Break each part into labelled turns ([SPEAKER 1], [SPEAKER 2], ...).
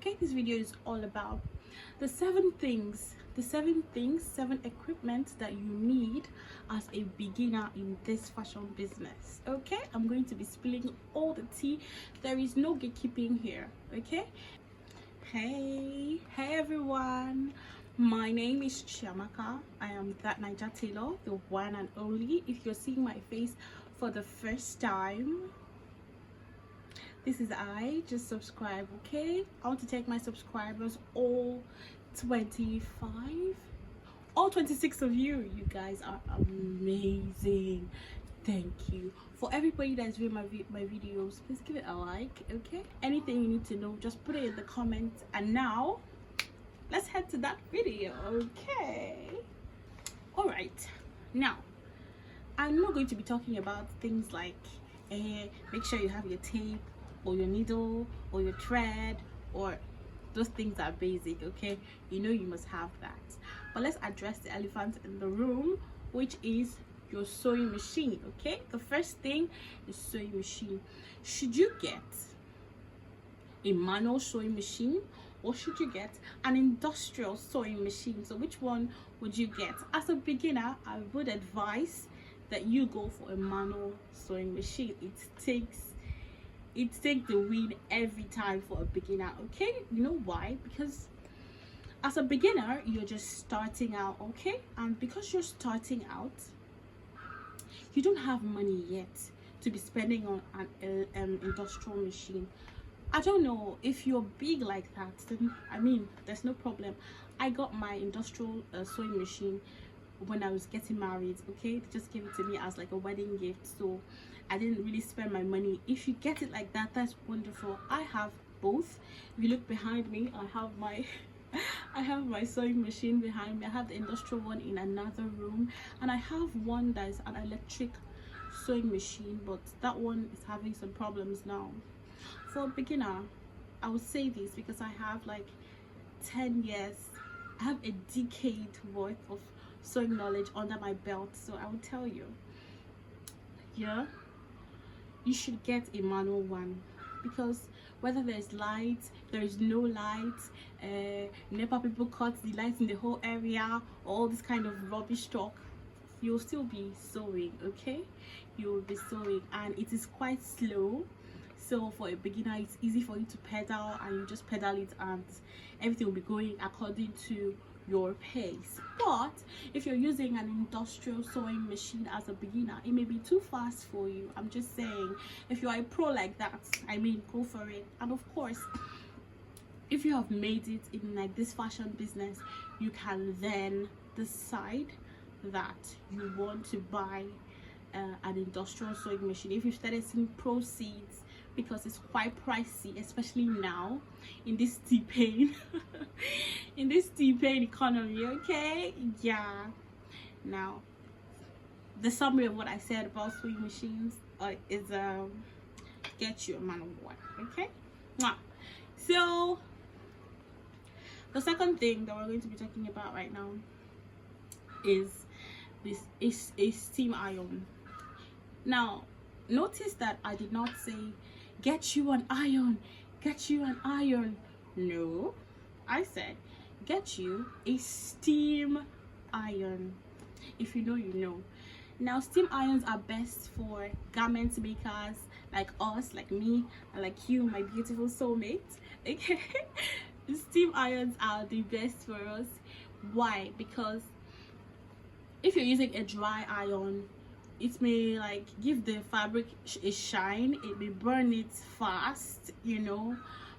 [SPEAKER 1] Okay, this video is all about the seven equipment that you need as a beginner in this fashion business. Okay, I'm going to be spilling all the tea. There is no gatekeeping here. Okay, hey everyone, my name is Chiamaka. I am that Niger Taylor, the one and only. If you're seeing my face for the first time, this is I. Just subscribe. Okay, I want to thank my subscribers, all 25, all 26 of you. You guys are amazing. Thank you. For everybody that's viewing my videos, please give it a like. Okay, anything you need to know, just put it in the comments. And now let's head to that video. Okay, all right, now I'm not going to be talking about things like make sure you have your tape or your needle or your thread, or those things are basic. Okay, you know you must have that. But let's address the elephant in the room, which is your sewing machine. Okay, the first thing is sewing machine. Should you get a manual sewing machine, or should you get an industrial sewing machine? So which one would you get? As a beginner, I would advise that you go for a manual sewing machine. It takes the win every time for a beginner. Okay, you know why? Because as a beginner, you're just starting out. Okay, and because you're starting out, you don't have money yet to be spending on an industrial machine. I don't know if you're big like that, then I mean there's no problem. I got my industrial sewing machine when I was getting married. Okay, they just gave it to me as like a wedding gift, so I didn't really spend my money. If you get it like that, that's wonderful. I have both. If you look behind me, I have my I have my sewing machine behind me. I have the industrial one in another room, and I have one that is an electric sewing machine, but that one is having some problems now. For a beginner, I would say this because I have like 10 years, I have a decade worth of sewing knowledge under my belt, so I would tell you, yeah, you should get a manual one, because whether there's light, there is no light, NEPA people cut the lights in the whole area, all this kind of rubbish talk, you'll still be sewing. Okay, you'll be sewing, and it is quite slow. So for a beginner, it's easy for you to pedal, and you just pedal it and everything will be going according to your pace. But if you're using an industrial sewing machine as a beginner, it may be too fast for you. I'm just saying, if you are a pro like that, I mean, go for it. And of course, if you have made it in like this fashion business, you can then decide that you want to buy an industrial sewing machine. If you started seeing proceeds, because it's quite pricey, especially now in this T-Pain in this T-Pain economy. Okay, yeah. Now the summary of what I said about sewing machines is get you a manual one. Okay, now so the second thing that we're going to be talking about right now is a steam iron. Now notice that I did not say get you an iron, get you an iron. No, I said get you a steam iron. If you know, you know. Now steam irons are best for garment makers like us, like me, and like you, my beautiful soulmate. Okay, steam irons are the best for us. Why? Because if you're using a dry iron, it may like give the fabric a shine, it may burn it fast, you know.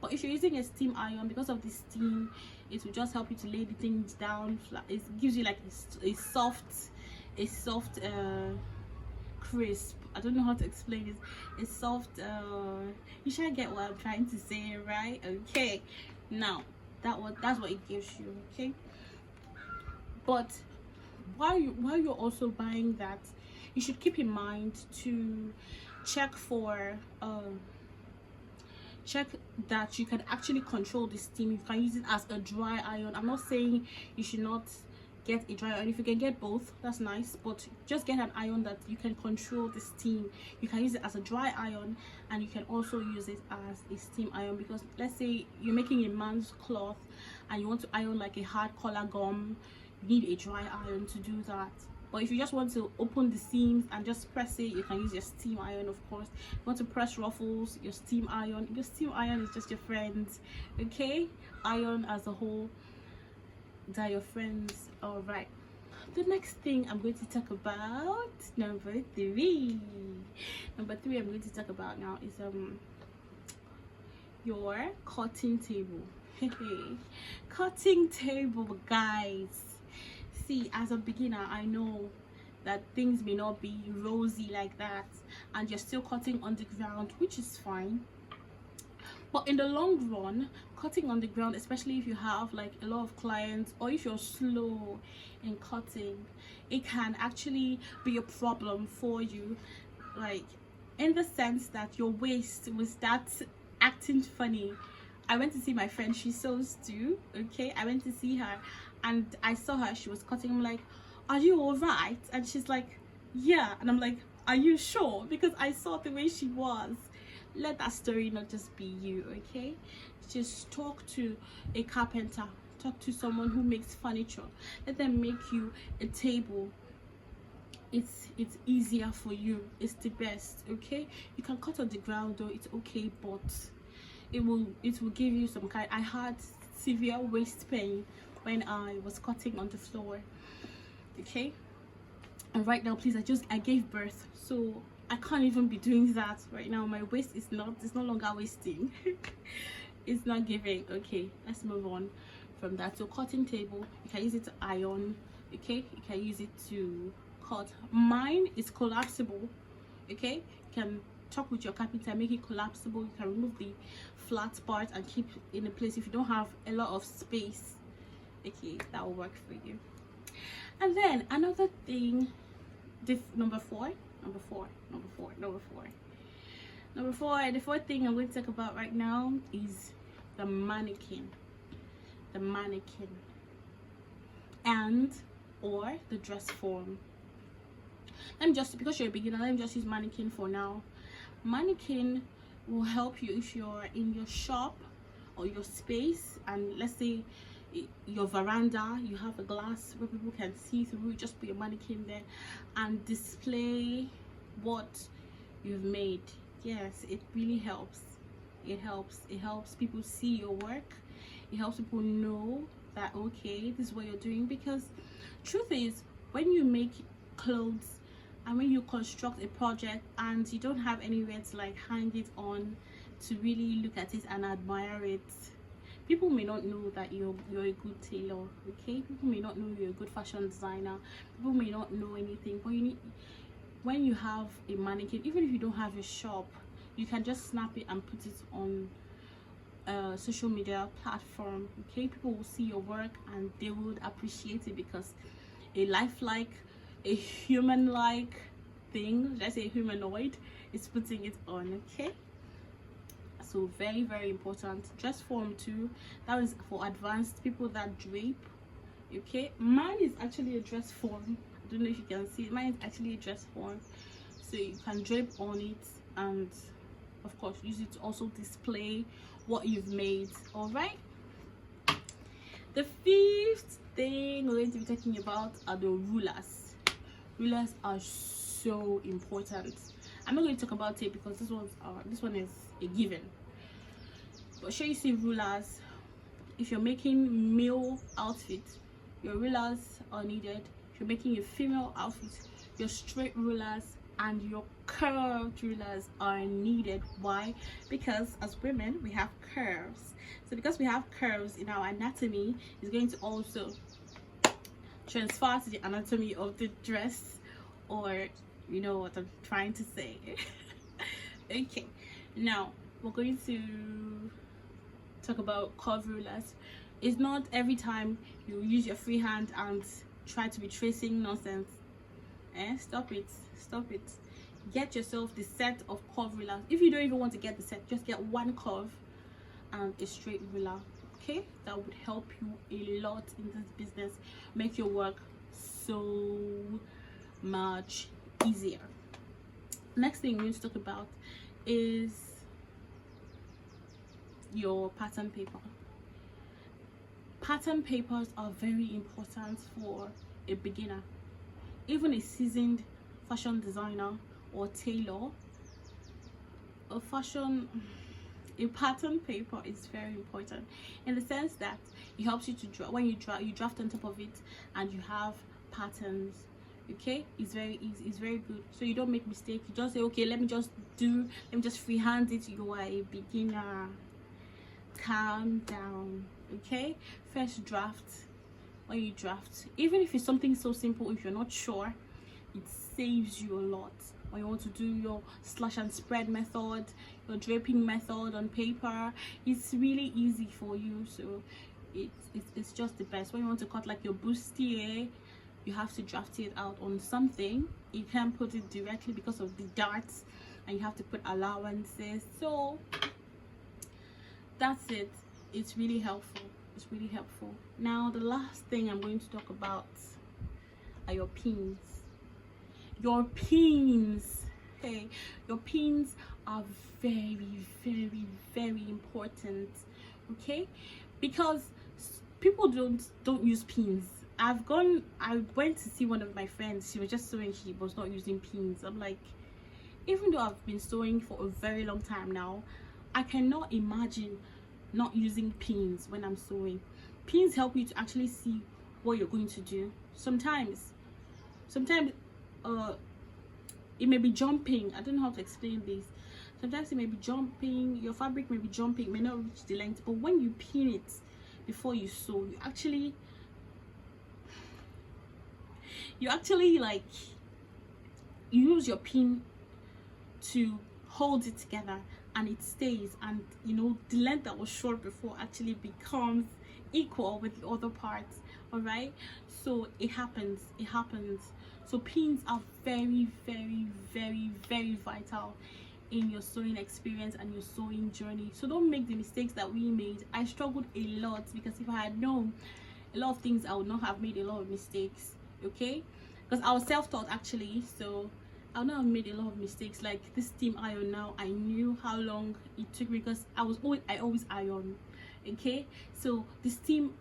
[SPEAKER 1] But if you're using a steam iron, because of the steam, it will just help you to lay the things down. It gives you like a soft crisp. I don't know how to explain it. A soft you should get what I'm trying to say, right? Okay, now that's what it gives you. Okay, but while you're also buying that, you should keep in mind to check that you can actually control the steam. You can use it as a dry iron. I'm not saying you should not get a dry iron. If you can get both, that's nice, but just get an iron that you can control the steam. You can use it as a dry iron, and you can also use it as a steam iron, because let's say you're making a man's cloth and you want to iron like a hard collar gum, you need a dry iron to do that. But if you just want to open the seams and just press it, you can use your steam iron, of course. If you want to press ruffles, your steam iron is just your friends, okay? Iron as a whole, they're your friends. All right, the next thing I'm going to talk about, number three I'm going to talk about now is your cutting table. Cutting table, guys. See, as a beginner, I know that things may not be rosy like that, and you're still cutting on the ground, which is fine. But in the long run, cutting on the ground, especially if you have like a lot of clients, or if you're slow in cutting, it can actually be a problem for you, like in the sense that your waist will start acting funny. I went to see my friend, she sews too, okay? I went to see her and I saw her, she was cutting. I'm like, are you all right? And she's like, yeah. And I'm like, are you sure? Because I saw the way she was. Let that story not just be you, okay? Just talk to a carpenter, talk to someone who makes furniture. Let them make you a table. It's easier for you. It's the best, okay? You can cut on the ground though, it's okay, but it will give you some kind. I had severe waist pain when I was cutting on the floor, okay? And right now, please, I gave birth, so I can't even be doing that right now. My waist is no longer wasting. It's not giving. Okay, let's move on from that. So cutting table, you can use it to iron, okay? You can use it to cut. Mine is collapsible, okay? You can talk with your carpenter, make it collapsible. You can remove the flat part and keep it in a place if you don't have a lot of space, okay? That will work for you. And then another thing, number four, the fourth thing I'm going to talk about right now is the mannequin. And or the dress form. Because you're a beginner, let me just use mannequin for now. Mannequin will help you if you're in your shop or your space, and let's say your veranda, you have a glass where people can see through. Just put your mannequin there and display what you've made. Yes, it really helps. It helps people see your work. It helps people know that, okay, this is what you're doing. Because truth is, when you make clothes and when you construct a project and you don't have anywhere to like hang it on to really look at it and admire it, people may not know that you're a good tailor, okay? People may not know you're a good fashion designer. People may not know anything. But you need, when you have a mannequin, even if you don't have a shop, you can just snap it and put it on a social media platform, okay? People will see your work and they would appreciate it, because a lifelike, a human-like thing, let's say humanoid, is putting it on, okay? So very, very important. Dress form too, that is for advanced people that drape, okay? Mine is actually a dress form. I don't know if you can see it. Mine is actually a dress form, so you can drape on it and of course use it to also display what you've made. All right, the fifth thing we're going to be talking about are the rulers. Rulers are so important. I'm not going to talk about tape because this one is a given, but sure, you see rulers. If you're making male outfit, your rulers are needed. If you're making a female outfit, your straight rulers and your curved rulers are needed. Why? Because as women, we have curves. So because we have curves in our anatomy, it's going to also transfer to the anatomy of the dress, or you know what I'm trying to say. Okay, now we're going to talk about curved rulers. It's not every time you use your free hand and try to be tracing nonsense. Stop it. Get yourself the set of curved rulers. If you don't even want to get the set, just get one curve and a straight ruler, okay, that would help you a lot in this business, make your work so much easier. Next thing we need to talk about is your pattern paper. Pattern papers are very important for a beginner. Even a seasoned fashion designer or tailor, a pattern paper is very important, in the sense that it helps you to draw. When you draft on top of it and you have patterns, okay, it's very easy, it's very good, so you don't make mistakes. You just say, okay, let me just freehand it. You are a beginner, calm down, okay? First draft. When you draft, even if it's something so simple, if you're not sure, it saves you a lot. When you want to do your slash and spread method, your draping method on paper, it's really easy for you. So it's just the best. When you want to cut like your bustier, you have to draft it out on something. You can't put it directly because of the darts, and you have to put allowances. So that's it. It's really helpful. It's really helpful. Now the last thing I'm going to talk about are your pins. Your pins, hey, your pins are very, very, very important, okay? Because people don't use pins. I went to see one of my friends. She was just sewing. She was not using pins. I'm like, even though I've been sewing for a very long time now, I cannot imagine not using pins when I'm sewing. Pins help you to actually see what you're going to do. Sometimes it may be jumping. I don't know how to explain this. Sometimes it may be jumping, your fabric may be jumping, may not reach the length, but when you pin it before you sew, you actually like use your pin to hold it together, and it stays, and you know, the length that was short before actually becomes equal with the other parts. All right, so it happens. So pins are very, very, very, very vital in your sewing experience and your sewing journey. So don't make the mistakes that we made. I struggled a lot, because if I had known a lot of things, I would not have made a lot of mistakes, okay? Because I was self-taught actually, so I would not have made a lot of mistakes. Like this steam iron now, I knew how long it took me, because I always iron, okay? So the steam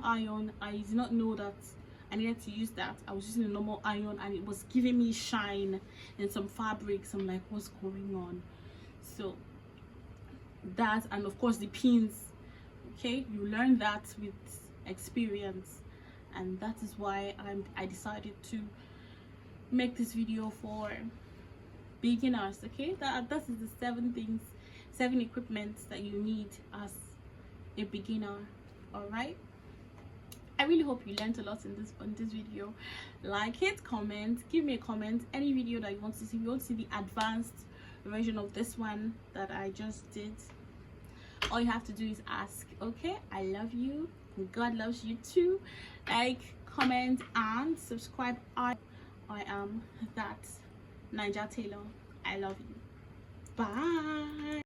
[SPEAKER 1] iron, I did not know that I needed to use that. I was using a normal iron, and it was giving me shine and some fabrics. I'm like, what's going on? So that, and of course the pins, okay, you learn that with experience, and that is why I decided to make this video for beginners, okay? That is the 7 equipments that you need as a beginner. All right, I really hope you learned a lot in this video. Like it, comment, give me a comment, any video that you want to see. If you want to see the advanced version of this one that I just did, all you have to do is ask, okay? I love you, God loves you too. Like, comment, and subscribe. I am that Naija Taylor. I love you. Bye.